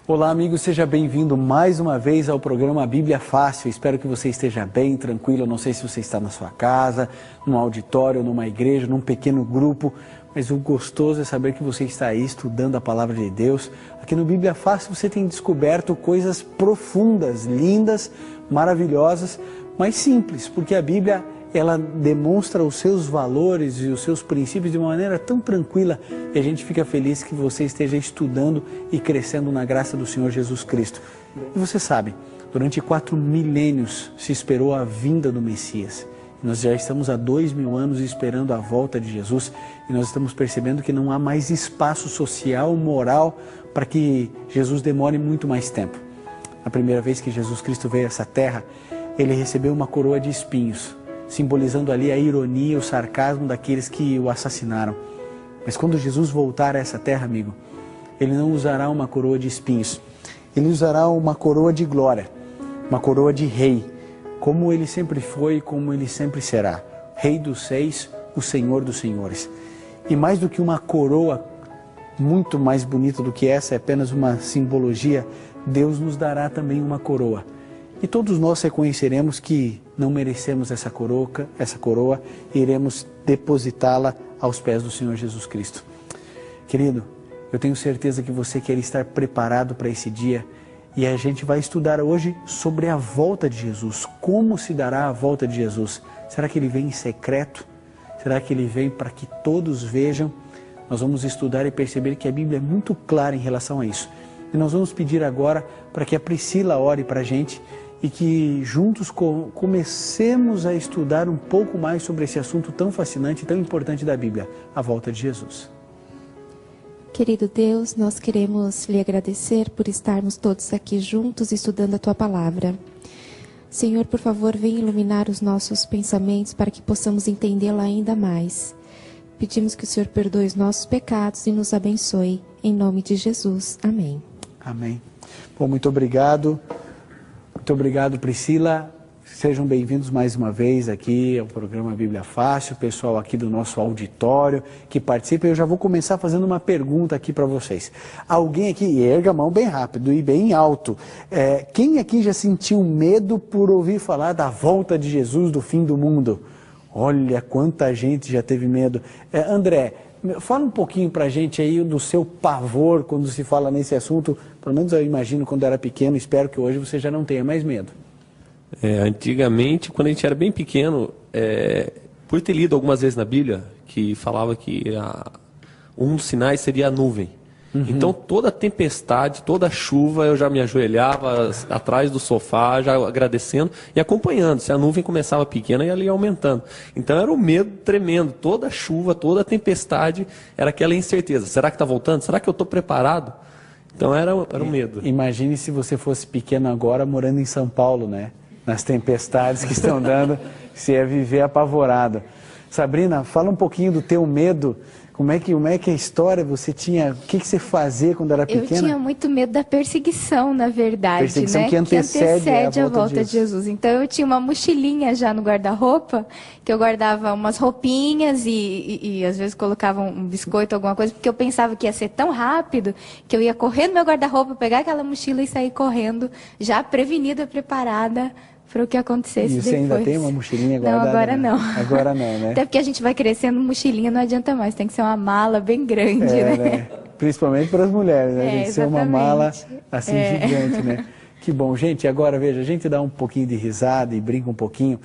Olá, amigo, seja bem-vindo mais uma vez ao programa Bíblia Fácil. Espero que você esteja bem, tranquilo. Eu não sei se você está na sua casa, num auditório, numa igreja, num pequeno grupo, mas o gostoso é saber que você está aí estudando a Palavra de Deus. Aqui no Bíblia Fácil você tem descoberto coisas profundas, lindas, maravilhosas, mas simples, porque a Bíblia ela demonstra os seus valores e os seus princípios de uma maneira tão tranquila e a gente fica feliz que você esteja estudando e crescendo na graça do Senhor Jesus Cristo. E você sabe, durante 4 milênios se esperou a vinda do Messias. Nós já estamos há 2000 anos esperando a volta de Jesus e nós estamos percebendo que não há mais espaço social, moral, para que Jesus demore muito mais tempo. A primeira vez que Jesus Cristo veio a essa terra, ele recebeu uma coroa de espinhos, simbolizando ali a ironia e o sarcasmo daqueles que o assassinaram. Mas quando Jesus voltar a essa terra, amigo, ele não usará uma coroa de espinhos, ele usará uma coroa de glória, uma coroa de rei, como ele sempre foi e como ele sempre será, Rei dos Reis, o Senhor dos Senhores. E mais do que uma coroa, muito mais bonita do que essa, é apenas uma simbologia, Deus nos dará também uma coroa. E todos nós reconheceremos que não merecemos essa coroa e iremos depositá-la aos pés do Senhor Jesus Cristo. Querido, eu tenho certeza que você quer estar preparado para esse dia e a gente vai estudar hoje sobre a volta de Jesus. Como se dará a volta de Jesus? Será que ele vem em secreto? Será que ele vem para que todos vejam? Nós vamos estudar e perceber que a Bíblia é muito clara em relação a isso. E nós vamos pedir agora para que a Priscila ore para a gente e que juntos comecemos a estudar um pouco mais sobre esse assunto tão fascinante e tão importante da Bíblia, a volta de Jesus. Querido Deus, nós queremos lhe agradecer por estarmos todos aqui juntos estudando a Tua Palavra. Senhor, por favor, venha iluminar os nossos pensamentos para que possamos entendê-la ainda mais. Pedimos que o Senhor perdoe os nossos pecados e nos abençoe. Em nome de Jesus. Amém. Amém. Bom, muito obrigado. Muito obrigado, Priscila. Sejam bem-vindos mais uma vez aqui ao programa Bíblia Fácil, pessoal aqui do nosso auditório que participa. Eu já vou começar fazendo uma pergunta aqui para vocês. Alguém aqui, erga a mão bem rápido e bem alto. Quem aqui já sentiu medo por ouvir falar da volta de Jesus, do fim do mundo? Olha quanta gente já teve medo. André, fala um pouquinho para a gente aí do seu pavor quando se fala nesse assunto. Pelo menos eu imagino quando era pequeno, espero que hoje você já não tenha mais medo. Antigamente, quando a gente era bem pequeno, por ter lido algumas vezes na Bíblia, que falava que um dos sinais seria a nuvem. Uhum. Então, toda tempestade, toda chuva, eu já me ajoelhava atrás do sofá, já agradecendo e acompanhando. Se a nuvem começava pequena, ia ali aumentando. Então, era um medo tremendo. Toda chuva, toda tempestade, era aquela incerteza. Será que está voltando? Será que eu estou preparado? Então, era um medo. Imagine se você fosse pequeno agora, morando em São Paulo, né? Nas tempestades que estão dando, você ia viver apavorado. Sabrina, fala um pouquinho do teu medo. Como é que a história você tinha, o que você fazia quando era pequena? Eu tinha muito medo da perseguição, na verdade, perseguição, né? que antecede a volta de Jesus. Então eu tinha uma mochilinha já no guarda-roupa, que eu guardava umas roupinhas e às vezes colocava um biscoito, alguma coisa, porque eu pensava que ia ser tão rápido que eu ia correr no meu guarda-roupa, pegar aquela mochila e sair correndo, já prevenida, preparada para o que acontecesse depois. E você ainda tem uma mochilinha guardada? Não, agora não. Agora não, né? Até porque a gente vai crescendo, mochilinha não adianta mais, tem que ser uma mala bem grande, né? Principalmente para as mulheres, né? Tem que ser uma mala assim gigante, né? Que bom, gente. Agora, veja, a gente dá um pouquinho de risada e brinca um pouquinho,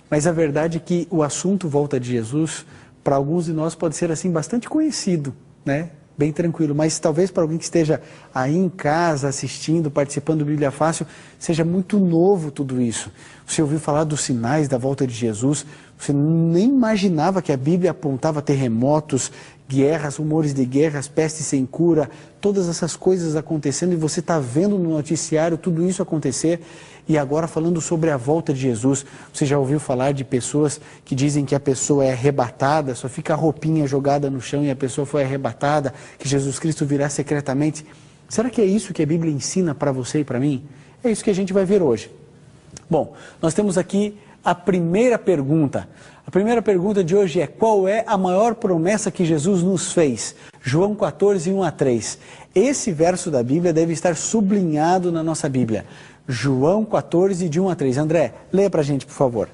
mas a verdade é que o assunto volta de Jesus, para alguns de nós pode ser assim bastante conhecido, né? Bem tranquilo, mas talvez para alguém que esteja aí em casa assistindo, participando do Bíblia Fácil, seja muito novo tudo isso. Você ouviu falar dos sinais da volta de Jesus, você nem imaginava que a Bíblia apontava terremotos, guerras, rumores de guerras, peste sem cura, todas essas coisas acontecendo e você está vendo no noticiário tudo isso acontecer. E agora falando sobre a volta de Jesus, você já ouviu falar de pessoas que dizem que a pessoa é arrebatada, só fica a roupinha jogada no chão e a pessoa foi arrebatada, que Jesus Cristo virá secretamente? Será que é isso que a Bíblia ensina para você e para mim? É isso que a gente vai ver hoje. Bom, nós temos aqui a primeira pergunta. A primeira pergunta de hoje é: qual é a maior promessa que Jesus nos fez? João 14, 1 a 3. Esse verso da Bíblia deve estar sublinhado na nossa Bíblia. João 14, de 1 a 3. André, leia para a gente, por favor.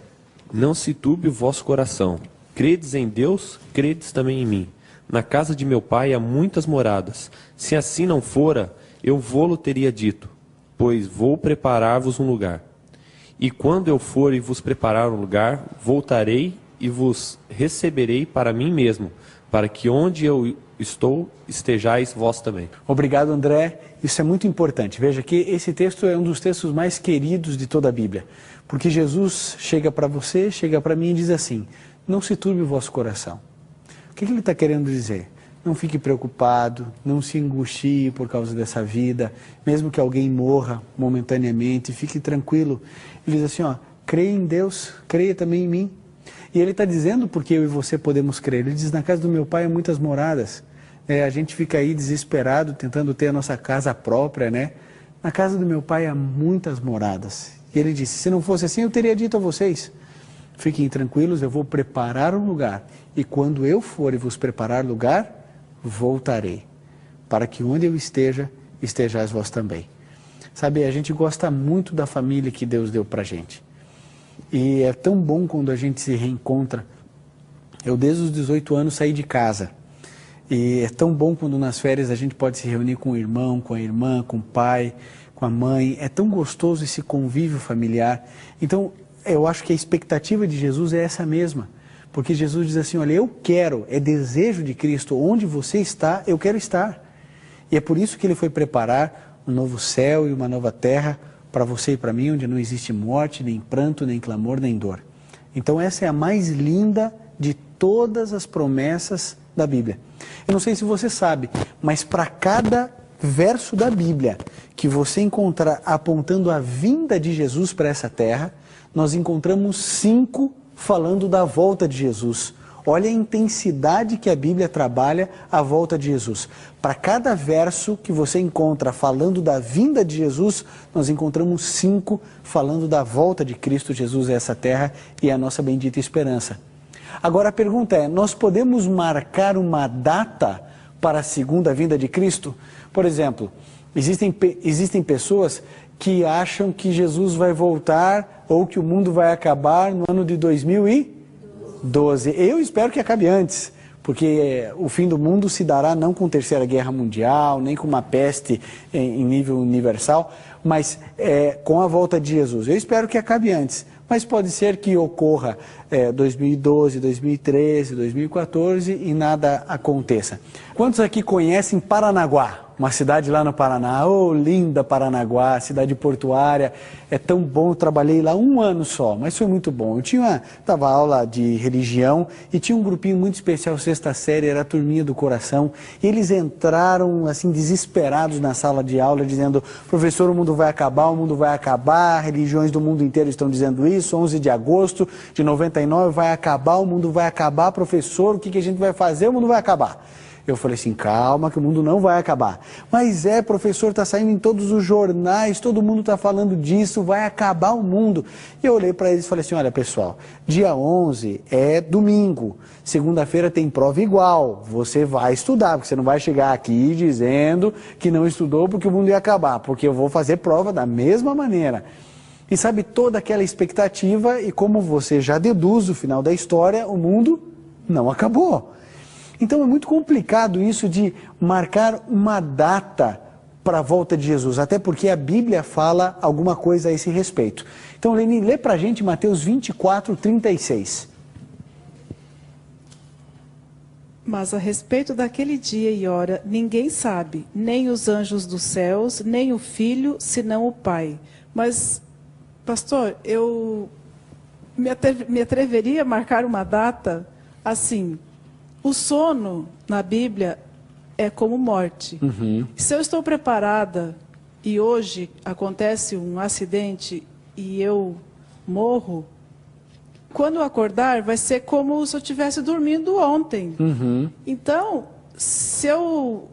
Não se turbe o vosso coração. Credes em Deus, credes também em mim. Na casa de meu pai há muitas moradas. Se assim não fora, eu vô-lo teria dito, pois vou preparar-vos um lugar. E quando eu for e vos preparar um lugar, voltarei e vos receberei para mim mesmo, para que onde eu estou, estejais vós também. Obrigado, André. Isso é muito importante. Veja que esse texto é um dos textos mais queridos de toda a Bíblia. Porque Jesus chega para você, chega para mim e diz assim: não se turbe o vosso coração. O que ele está querendo dizer? Não fique preocupado, não se angustie por causa dessa vida, mesmo que alguém morra momentaneamente, fique tranquilo. Ele diz assim, ó, creia em Deus, creia também em mim. E ele está dizendo porque eu e você podemos crer. Ele diz, na casa do meu pai há muitas moradas. A gente fica aí desesperado, tentando ter a nossa casa própria, né? Na casa do meu pai há muitas moradas. E ele disse, se não fosse assim, eu teria dito a vocês, fiquem tranquilos, eu vou preparar um lugar. E quando eu for e vos preparar lugar, voltarei, para que onde eu esteja, estejais vós também. Sabe, a gente gosta muito da família que Deus deu para a gente. E é tão bom quando a gente se reencontra. Eu desde os 18 anos saí de casa. E é tão bom quando nas férias a gente pode se reunir com o irmão, com a irmã, com o pai, com a mãe. É tão gostoso esse convívio familiar. Então, eu acho que a expectativa de Jesus é essa mesma. Porque Jesus diz assim, olha, eu quero, é desejo de Cristo, onde você está, eu quero estar. E é por isso que ele foi preparar um novo céu e uma nova terra para você e para mim, onde não existe morte, nem pranto, nem clamor, nem dor. Então essa é a mais linda de todas as promessas da Bíblia. Eu não sei se você sabe, mas para cada verso da Bíblia que você encontrar apontando a vinda de Jesus para essa terra, nós encontramos 5 falando da volta de Jesus. Olha a intensidade que a Bíblia trabalha a volta de Jesus. Para cada verso que você encontra falando da vinda de Jesus, nós encontramos 5 falando da volta de Cristo Jesus a essa terra e a nossa bendita esperança. Agora a pergunta é, nós podemos marcar uma data para a segunda vinda de Cristo? Por exemplo, existem pessoas que acham que Jesus vai voltar ou que o mundo vai acabar no ano de 2012. Eu espero que acabe antes, porque o fim do mundo se dará não com a Terceira Guerra Mundial, nem com uma peste em nível universal, mas com a volta de Jesus. Eu espero que acabe antes, mas pode ser que ocorra 2012, 2013, 2014 e nada aconteça. Quantos aqui conhecem Paranaguá? Uma cidade lá no Paraná, oh, linda Paranaguá, cidade portuária, é tão bom, eu trabalhei lá 1 ano só, mas foi muito bom. Eu dava aula de religião e tinha um grupinho muito especial, 6ª série, era a turminha do coração, e eles entraram assim desesperados na sala de aula, dizendo, professor, o mundo vai acabar, religiões do mundo inteiro estão dizendo isso, 11 de agosto de 99 vai acabar, o mundo vai acabar, professor, o que a gente vai fazer? O mundo vai acabar. Eu falei assim, calma que o mundo não vai acabar. Mas professor, está saindo em todos os jornais, todo mundo está falando disso, vai acabar o mundo. E eu olhei para eles e falei assim, olha pessoal, dia 11 é domingo, segunda-feira tem prova igual, você vai estudar, porque você não vai chegar aqui dizendo que não estudou porque o mundo ia acabar, porque eu vou fazer prova da mesma maneira. E sabe, toda aquela expectativa, e como você já deduz o final da história, o mundo não acabou. Então é muito complicado isso de marcar uma data para a volta de Jesus, até porque a Bíblia fala alguma coisa a esse respeito. Então, Leni, lê para a gente Mateus 24, 36. Mas a respeito daquele dia e hora, ninguém sabe, nem os anjos dos céus, nem o Filho, senão o Pai. Mas, pastor, eu me atreveria a marcar uma data assim. O sono, na Bíblia, é como morte. Uhum. Se eu estou preparada e hoje acontece um acidente e eu morro, quando eu acordar vai ser como se eu estivesse dormindo ontem. Uhum. Então, se eu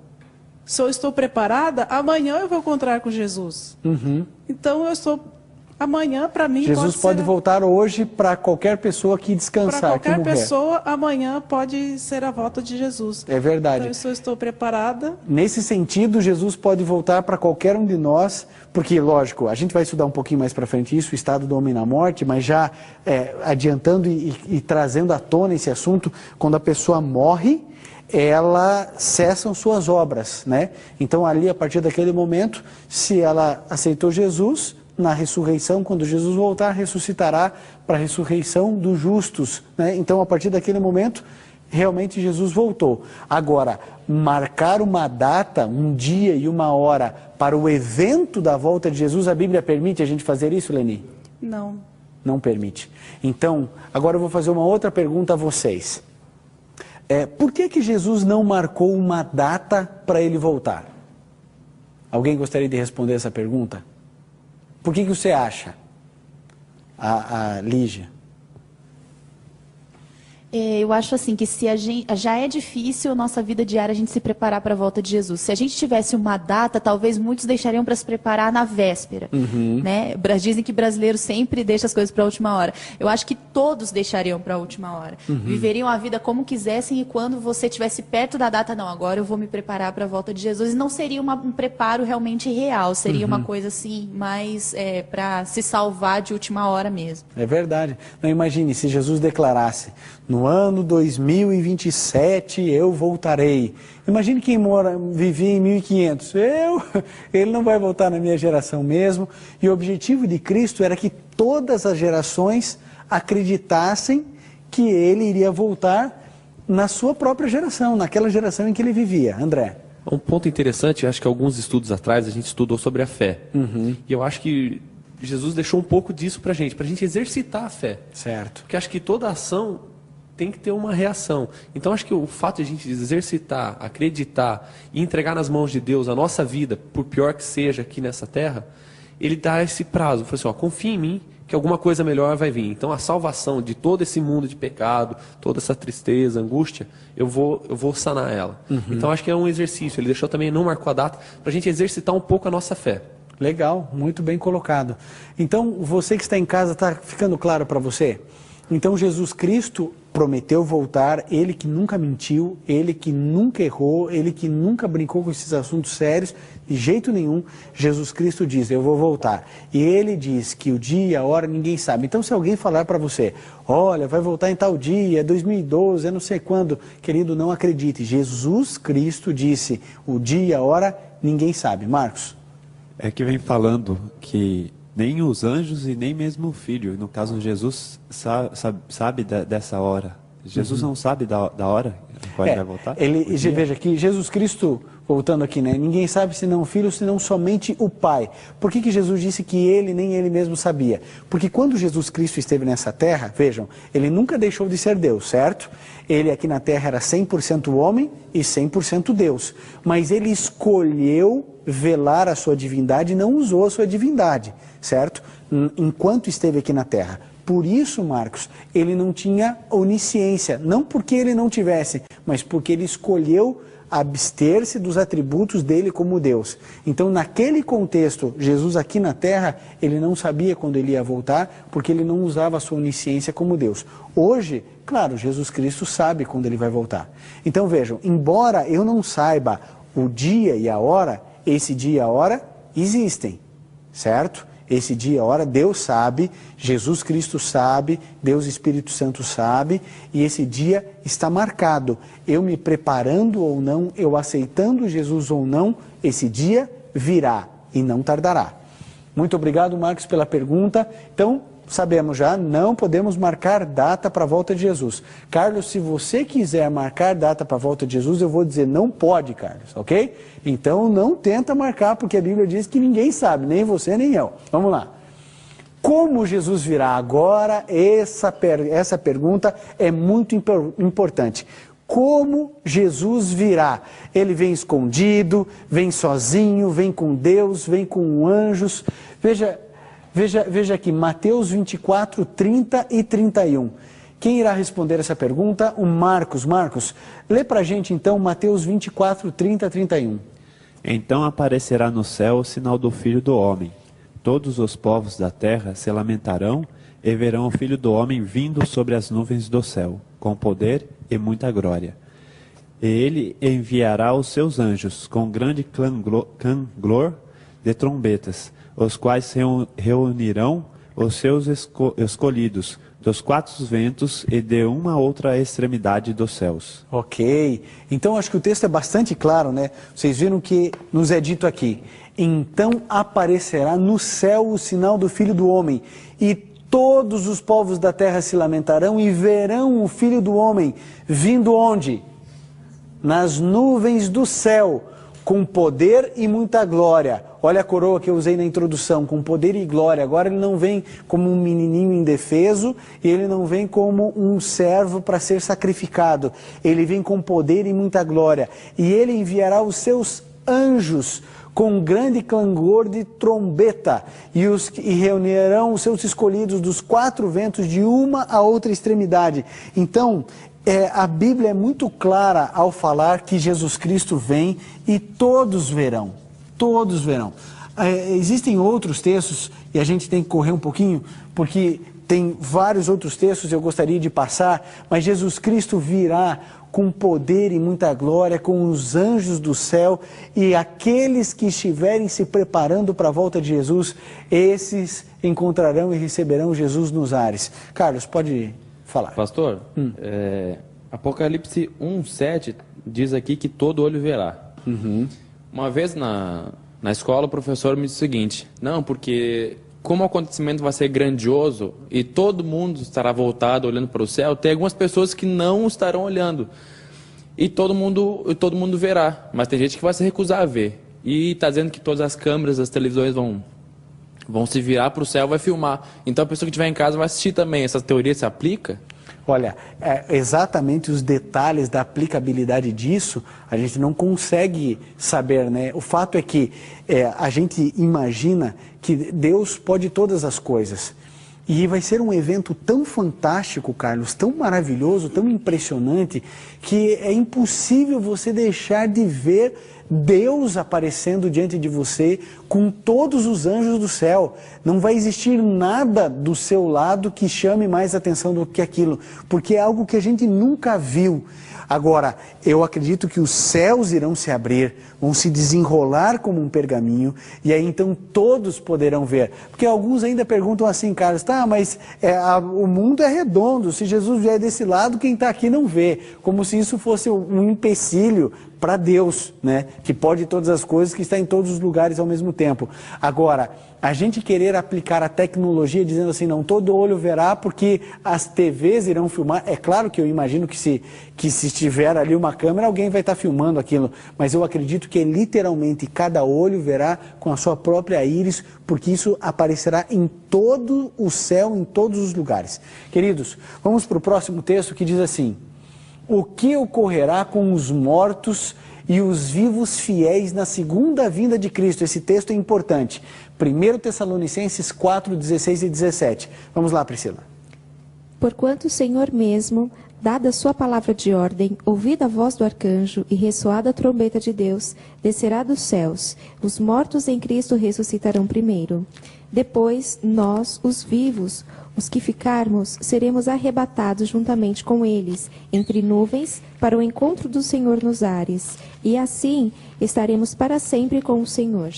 estou preparada, amanhã eu vou encontrar com Jesus. Uhum. Então, eu estou Amanhã, para mim, Jesus pode voltar hoje para qualquer pessoa que descansar, para que qualquer morrer. pessoa, amanhã pode ser a volta de Jesus. É verdade. Então, eu estou preparada. Nesse sentido, Jesus pode voltar para qualquer um de nós, porque, lógico, a gente vai estudar um pouquinho mais para frente isso, o estado do homem na morte, mas já adiantando e trazendo à tona esse assunto, quando a pessoa morre, ela cessam suas obras, né? Então, ali, a partir daquele momento, se ela aceitou Jesus, na ressurreição, quando Jesus voltar, ressuscitará para a ressurreição dos justos, né? Então, a partir daquele momento, realmente Jesus voltou. Agora, marcar uma data, um dia e uma hora para o evento da volta de Jesus, a Bíblia permite a gente fazer isso, Leni? Não. Não permite. Então, agora eu vou fazer uma outra pergunta a vocês. Por que Jesus não marcou uma data para ele voltar? Alguém gostaria de responder essa pergunta? Por que você acha, a Lígia? Eu acho assim que se a gente, já é difícil a nossa vida diária a gente se preparar para a volta de Jesus. Se a gente tivesse uma data, talvez muitos deixariam para se preparar na véspera. Né? Dizem que brasileiro sempre deixa as coisas para a última hora. Eu acho que todos deixariam para a última hora. Viveriam a vida como quisessem e quando você estivesse perto da data, não, agora eu vou me preparar para a volta de Jesus. E não seria um preparo realmente real, seria uma coisa assim, mais para se salvar de última hora mesmo. É verdade. Não, imagine se Jesus declarasse: no ano 2027 eu voltarei. Imagine quem vivia em 1500. Ele não vai voltar na minha geração mesmo. E o objetivo de Cristo era que todas as gerações acreditassem que ele iria voltar na sua própria geração, naquela geração em que ele vivia. André? Um ponto interessante, acho que alguns estudos atrás a gente estudou sobre a fé. E eu acho que Jesus deixou um pouco disso para a gente exercitar a fé. Certo. Porque acho que toda ação tem que ter uma reação. Então, acho que o fato de a gente exercitar, acreditar e entregar nas mãos de Deus a nossa vida, por pior que seja aqui nessa terra, ele dá esse prazo. Fala assim, confia em mim que alguma coisa melhor vai vir. Então, a salvação de todo esse mundo de pecado, toda essa tristeza, angústia, eu vou sanar ela. Então, acho que é um exercício. Ele deixou também, não marcou a data, para a gente exercitar um pouco a nossa fé. Legal, muito bem colocado. Então, você que está em casa, está ficando claro para você? Então, Jesus Cristo prometeu voltar, ele que nunca mentiu, ele que nunca errou, ele que nunca brincou com esses assuntos sérios, de jeito nenhum. Jesus Cristo diz, eu vou voltar. E ele diz que o dia e a hora ninguém sabe. Então, se alguém falar para você, olha, vai voltar em tal dia, é 2012, é não sei quando, querido, não acredite. Jesus Cristo disse, o dia e a hora ninguém sabe. Marcos? É que vem falando que nem os anjos e nem mesmo o filho, no caso Jesus sabe dessa hora. Jesus não sabe da hora quando vai voltar? Veja aqui, Jesus Cristo, voltando aqui, né? Ninguém sabe senão o filho, senão somente o pai. Por que Jesus disse que ele nem ele mesmo sabia? Porque quando Jesus Cristo esteve nessa terra, vejam, ele nunca deixou de ser Deus, certo? Ele aqui na terra era 100% homem e 100% Deus. Mas ele escolheu velar a sua divindade e não usou a sua divindade, certo? Enquanto esteve aqui na terra. Por isso, Marcos, ele não tinha onisciência, não porque ele não tivesse, mas porque ele escolheu abster-se dos atributos dele como Deus. Então, naquele contexto, Jesus aqui na terra, ele não sabia quando ele ia voltar, porque ele não usava a sua onisciência como Deus. Hoje, claro, Jesus Cristo sabe quando ele vai voltar. Então, vejam, embora eu não saiba o dia e a hora, esse dia e a hora existem, certo? Esse dia e a hora, Deus sabe, Jesus Cristo sabe, Deus Espírito Santo sabe, e esse dia está marcado. Eu me preparando ou não, eu aceitando Jesus ou não, esse dia virá e não tardará. Muito obrigado, Marcos, pela pergunta. Então, sabemos já, não podemos marcar data para a volta de Jesus. Carlos, se você quiser marcar data para a volta de Jesus, eu vou dizer não pode, Carlos, ok? Então não tenta marcar, porque a Bíblia diz que ninguém sabe, nem você nem eu. Vamos lá. Como Jesus virá agora? Essa pergunta é muito importante. Como Jesus virá? Ele vem escondido, vem sozinho, vem com Deus, vem com anjos. Veja aqui, Mateus 24, 30 e 31. Quem irá responder essa pergunta? O Marcos. Marcos, lê para a gente então Mateus 24, 30 e 31. Então aparecerá no céu o sinal do Filho do Homem. todos os povos da terra se lamentarão e verão o Filho do Homem vindo sobre as nuvens do céu, com poder e muita glória. E ele enviará os seus anjos com grande clangor de trombetas, os quais reunirão os seus escolhidos dos quatro ventos e de uma outra extremidade dos céus. Ok, então acho que o texto é bastante claro, né? Vocês viram que nos é dito aqui: então aparecerá no céu o sinal do Filho do Homem, e todos os povos da terra se lamentarão e verão o Filho do Homem vindo onde? Nas nuvens do céu, com poder e muita glória. Olha a coroa que eu usei na introdução, com poder e glória. Agora ele não vem como um menininho indefeso, e ele não vem como um servo para ser sacrificado. Ele vem com poder e muita glória. E ele enviará os seus anjos com grande clangor de trombeta, e reunirão os seus escolhidos dos quatro ventos de uma a outra extremidade. Então, a Bíblia é muito clara ao falar que Jesus Cristo vem e todos verão. Todos verão. Existem outros textos, e a gente tem que correr um pouquinho, porque tem vários outros textos eu gostaria de passar, mas Jesus Cristo virá com poder e muita glória, com os anjos do céu, e aqueles que estiverem se preparando para a volta de Jesus, esses encontrarão e receberão Jesus nos ares. Carlos, pode falar. Pastor, Apocalipse 1:7 diz aqui que todo olho verá. Uma vez na escola o professor me disse o seguinte: não, porque como o acontecimento vai ser grandioso e todo mundo estará voltado olhando para o céu, tem algumas pessoas que não estarão olhando e todo mundo verá, mas tem gente que vai se recusar a ver, e está dizendo que todas as câmeras, as televisões vão se virar para o céu, vai filmar, então a pessoa que estiver em casa vai assistir também. Essa teoria se aplica? Olha, exatamente os detalhes da aplicabilidade disso, a gente não consegue saber, né? O fato é que a gente imagina que Deus pode todas as coisas. E vai ser um evento tão fantástico, Carlos, tão maravilhoso, tão impressionante, que é impossível você deixar de ver Deus aparecendo diante de você com todos os anjos do céu. Não vai existir nada do seu lado que chame mais atenção do que aquilo, porque é algo que a gente nunca viu. Agora, eu acredito que os céus irão se abrir, vão se desenrolar como um pergaminho, e aí então todos poderão ver. Porque alguns ainda perguntam assim, Carlos, tá, mas o mundo é redondo, se Jesus vier desse lado, quem está aqui não vê. Como se isso fosse um empecilho para Deus, né? Que pode todas as coisas, que está em todos os lugares ao mesmo tempo. Agora, a gente querer aplicar a tecnologia dizendo assim, não, todo olho verá porque as TVs irão filmar. É claro que eu imagino que se estiver ali uma câmera, alguém vai estar filmando aquilo. Mas eu acredito que literalmente cada olho verá com a sua própria íris, porque isso aparecerá em todo o céu, em todos os lugares. Queridos, vamos para o próximo texto que diz assim: o que ocorrerá com os mortos e os vivos fiéis na segunda vinda de Cristo? Esse texto é importante. 1 Tessalonicenses 4, 16 e 17. Vamos lá, Priscila. Porquanto o Senhor mesmo, dada a sua palavra de ordem, ouvida a voz do arcanjo e ressoada a trombeta de Deus, descerá dos céus. Os mortos em Cristo ressuscitarão primeiro. Depois, nós, os vivos, os que ficarmos, seremos arrebatados juntamente com eles, entre nuvens, para o encontro do Senhor nos ares. E assim estaremos para sempre com o Senhor.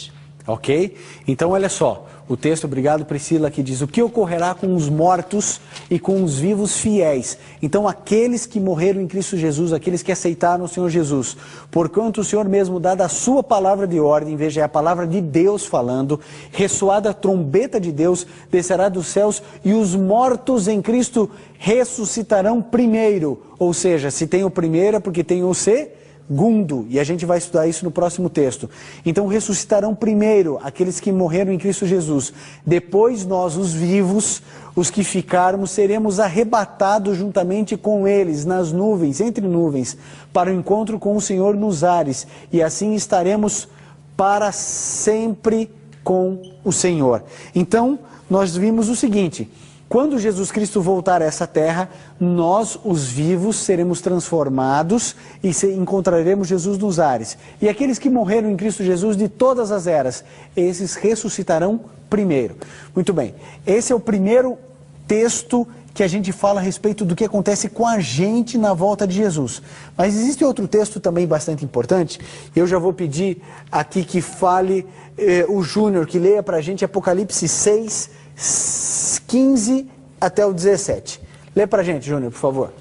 Ok? Então, olha só, o texto, obrigado Priscila, que diz: o que ocorrerá com os mortos e com os vivos fiéis? Então, aqueles que morreram em Cristo Jesus, aqueles que aceitaram o Senhor Jesus, porquanto o Senhor mesmo, dada a sua palavra de ordem, veja, é a palavra de Deus falando, ressoada a trombeta de Deus, descerá dos céus, e os mortos em Cristo ressuscitarão primeiro. Ou seja, se tem o primeiro é porque tem o segundo, e a gente vai estudar isso no próximo texto. Então ressuscitarão primeiro aqueles que morreram em Cristo Jesus. Depois nós, os vivos, os que ficarmos, seremos arrebatados juntamente com eles nas nuvens, entre nuvens, para o encontro com o Senhor nos ares, e assim estaremos para sempre com o Senhor. Então nós vimos o seguinte: Quando Jesus Cristo voltar a essa terra, nós, os vivos, seremos transformados e encontraremos Jesus nos ares. E aqueles que morreram em Cristo Jesus de todas as eras, esses ressuscitarão primeiro. Muito bem, esse é o primeiro texto que a gente fala a respeito do que acontece com a gente na volta de Jesus. Mas existe outro texto também bastante importante. Eu já vou pedir aqui que fale o Júnior, que leia para a gente Apocalipse 6, 15 até o 17. Lê para a gente, Júnior, por favor.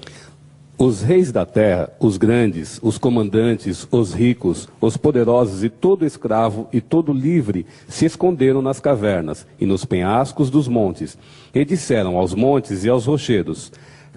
Os reis da terra, os grandes, os comandantes, os ricos, os poderosos e todo escravo e todo livre se esconderam nas cavernas e nos penhascos dos montes e disseram aos montes e aos rochedos: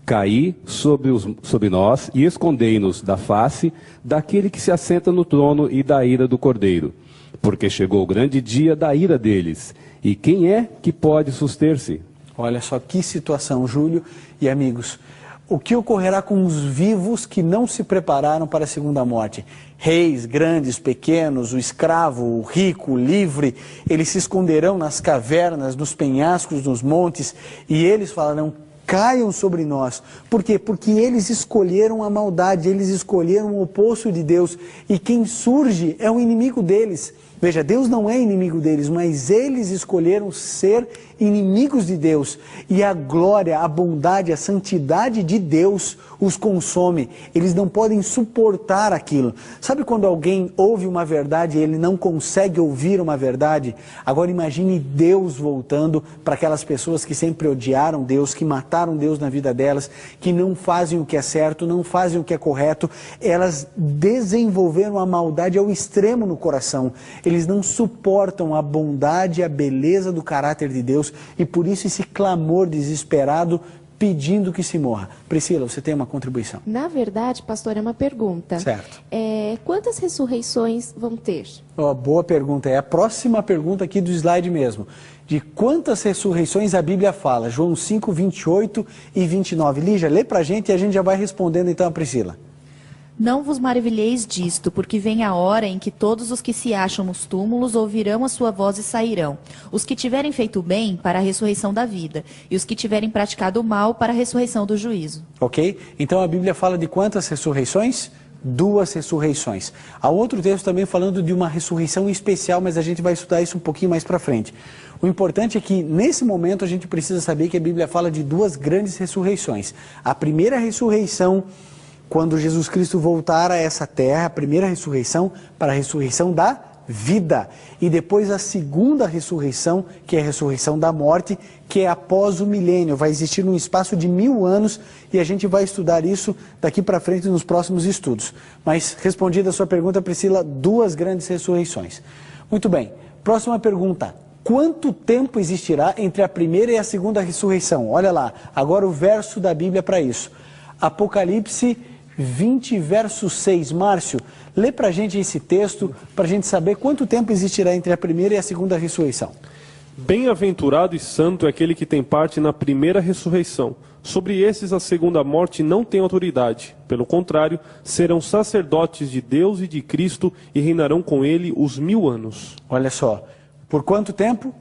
caí sobre nós e escondei-nos da face daquele que se assenta no trono e da ira do Cordeiro, porque chegou o grande dia da ira deles. E quem é que pode suster-se? Olha só que situação, Júlio e amigos. O que ocorrerá com os vivos que não se prepararam para a segunda morte? Reis, grandes, pequenos, o escravo, o rico, o livre, eles se esconderão nas cavernas, nos penhascos, nos montes, e eles falarão: caiam sobre nós. Por quê? Porque eles escolheram a maldade, eles escolheram o oposto de Deus, e quem surge é o inimigo deles. Veja, Deus não é inimigo deles, mas eles escolheram ser inimigos de Deus. E a glória, a bondade, a santidade de Deus os consome. Eles não podem suportar aquilo. Sabe quando alguém ouve uma verdade e ele não consegue ouvir uma verdade? Agora imagine Deus voltando para aquelas pessoas que sempre odiaram Deus, que mataram Deus na vida delas, que não fazem o que é certo, não fazem o que é correto. Elas desenvolveram a maldade ao extremo no coração. Eles não suportam a bondade e a beleza do caráter de Deus, e por isso esse clamor desesperado pedindo que se morra. Priscila, você tem uma contribuição? Na verdade, pastor, é uma pergunta. Certo. Quantas ressurreições vão ter? Boa pergunta. É a próxima pergunta aqui do slide mesmo. De quantas ressurreições a Bíblia fala? João 5, 28 e 29. Lígia, lê pra gente e a gente já vai respondendo então a Priscila. Não vos maravilheis disto, porque vem a hora em que todos os que se acham nos túmulos ouvirão a sua voz e sairão. Os que tiverem feito bem, para a ressurreição da vida, e os que tiverem praticado o mal, para a ressurreição do juízo. Ok? Então a Bíblia fala de quantas ressurreições? 2 ressurreições. Há outro texto também falando de uma ressurreição especial, mas a gente vai estudar isso um pouquinho mais para frente. O importante é que, nesse momento, a gente precisa saber que a Bíblia fala de 2 grandes ressurreições. A primeira ressurreição, quando Jesus Cristo voltar a essa terra, a primeira ressurreição, para a ressurreição da vida. E depois a segunda ressurreição, que é a ressurreição da morte, que é após o milênio. Vai existir num espaço de 1000 anos e a gente vai estudar isso daqui para frente nos próximos estudos. Mas, respondida a sua pergunta, Priscila, 2 grandes ressurreições. Muito bem. Próxima pergunta. Quanto tempo existirá entre a primeira e a segunda ressurreição? Olha lá, agora o verso da Bíblia para isso. Apocalipse 20, verso 6. Márcio, lê para a gente esse texto, para a gente saber quanto tempo existirá entre a primeira e a segunda ressurreição. Bem-aventurado e santo é aquele que tem parte na primeira ressurreição. Sobre esses a segunda morte não tem autoridade. Pelo contrário, serão sacerdotes de Deus e de Cristo e reinarão com ele os 1000 anos. Olha só, por quanto tempo?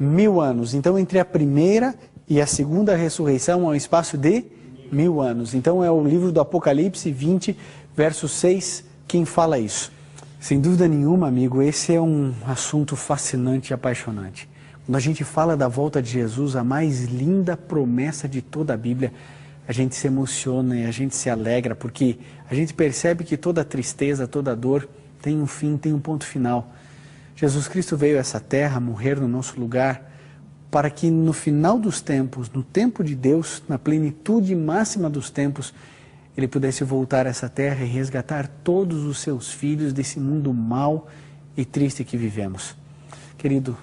1000 anos. Então, entre a primeira e a segunda ressurreição há um espaço de 1000 anos. Então é o livro do Apocalipse 20, verso 6, quem fala isso. Sem dúvida nenhuma, amigo, esse é um assunto fascinante e apaixonante. Quando a gente fala da volta de Jesus, a mais linda promessa de toda a Bíblia, a gente se emociona e a gente se alegra, porque a gente percebe que toda tristeza, toda dor tem um fim, tem um ponto final. Jesus Cristo veio a essa terra, morrer no nosso lugar, para que no final dos tempos, no tempo de Deus, na plenitude máxima dos tempos, Ele pudesse voltar a essa terra e resgatar todos os seus filhos desse mundo mau e triste que vivemos. Querido,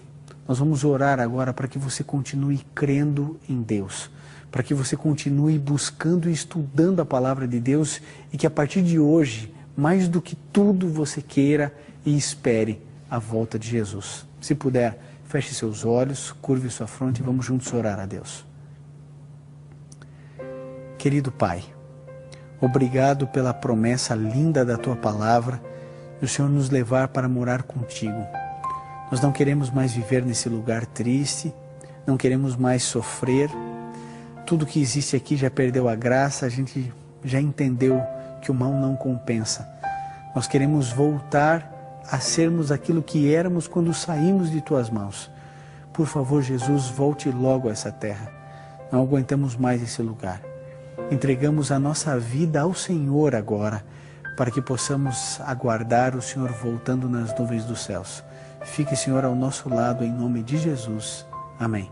nós vamos orar agora para que você continue crendo em Deus, para que você continue buscando e estudando a palavra de Deus e que a partir de hoje, mais do que tudo, você queira e espere a volta de Jesus. Se puder, feche seus olhos, curve sua fronte e vamos juntos orar a Deus. Querido Pai, obrigado pela promessa linda da Tua palavra e o Senhor nos levar para morar contigo. Nós não queremos mais viver nesse lugar triste, não queremos mais sofrer, tudo que existe aqui já perdeu a graça, a gente já entendeu que o mal não compensa. Nós queremos voltar a sermos aquilo que éramos quando saímos de tuas mãos. Por favor, Jesus, volte logo a essa terra. Não aguentamos mais esse lugar. Entregamos a nossa vida ao Senhor agora, para que possamos aguardar o Senhor voltando nas nuvens dos céus. Fique, Senhor, ao nosso lado, em nome de Jesus. Amém.